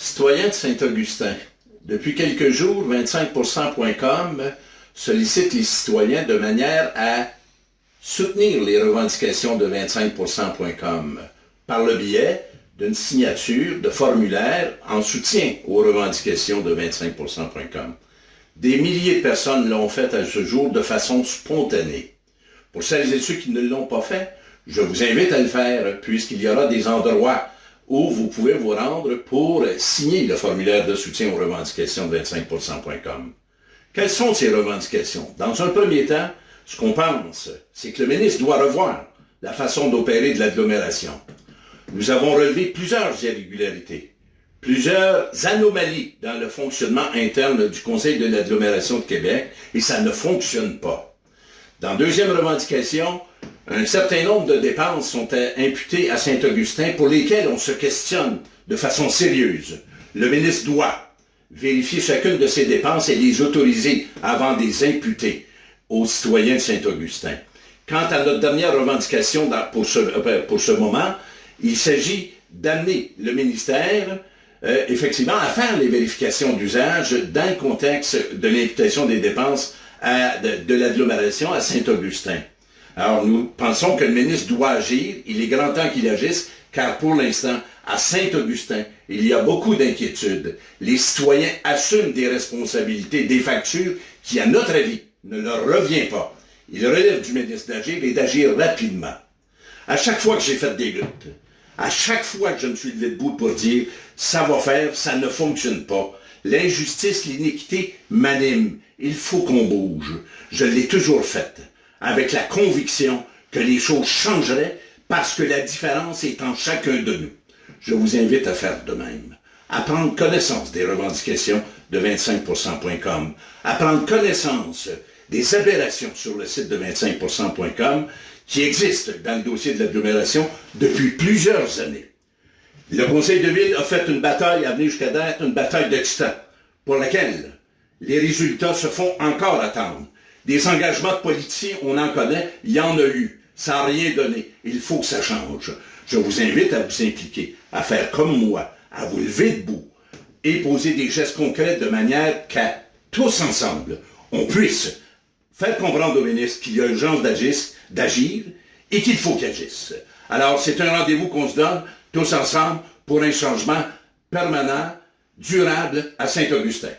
Citoyens de Saint-Augustin, depuis quelques jours, 25%.com sollicite les citoyens de manière à soutenir les revendications de 25%.com par le biais d'une signature de formulaire en soutien aux revendications de 25%.com. Des milliers de personnes l'ont fait à ce jour de façon spontanée. Pour celles et ceux qui ne l'ont pas fait, je vous invite à le faire puisqu'il y aura des endroits où vous pouvez vous rendre pour signer le formulaire de soutien aux revendications de 25%.com. Quelles sont ces revendications? Dans un premier temps, ce qu'on pense, c'est que le ministre doit revoir la façon d'opérer de l'agglomération. Nous avons relevé plusieurs irrégularités, plusieurs anomalies dans le fonctionnement interne du Conseil de l'agglomération de Québec et ça ne fonctionne pas. Dans deuxième revendication, un certain nombre de dépenses sont imputées à Saint-Augustin pour lesquelles on se questionne de façon sérieuse. Le ministre doit vérifier chacune de ces dépenses et les autoriser avant de les imputer aux citoyens de Saint-Augustin. Quant à notre dernière revendication pour ce moment, il s'agit d'amener le ministère effectivement à faire les vérifications d'usage dans le contexte de l'imputation des dépenses de l'agglomération à Saint-Augustin. Alors, nous pensons que le ministre doit agir. Il est grand temps qu'il agisse, car pour l'instant, à Saint-Augustin, il y a beaucoup d'inquiétudes. Les citoyens assument des responsabilités, des factures qui, à notre avis, ne leur reviennent pas. Il relève du ministre d'agir et d'agir rapidement. À chaque fois que j'ai fait des luttes, à chaque fois que je me suis levé debout pour dire « ça va faire, ça ne fonctionne pas », l'injustice, l'iniquité m'anime. Il faut qu'on bouge. Je l'ai toujours fait, avec la conviction que les choses changeraient parce que la différence est en chacun de nous. Je vous invite à faire de même, à prendre connaissance des revendications de 25%.com, à prendre connaissance des aberrations sur le site de 25%.com qui existent dans le dossier de l'agglomération depuis plusieurs années. Le Conseil de ville a fait une bataille, à venir jusqu'à date, une bataille de titans, pour laquelle les résultats se font encore attendre. Des engagements de politiciens, on en connaît, il y en a eu. Ça n'a rien donné. Il faut que ça change. Je vous invite à vous impliquer, à faire comme moi, à vous lever debout et poser des gestes concrets de manière qu'à tous ensemble, on puisse faire comprendre au ministre qu'il y a urgence d'agir et qu'il faut qu'il agisse. Alors, c'est un rendez-vous qu'on se donne tous ensemble pour un changement permanent, durable à Saint-Augustin.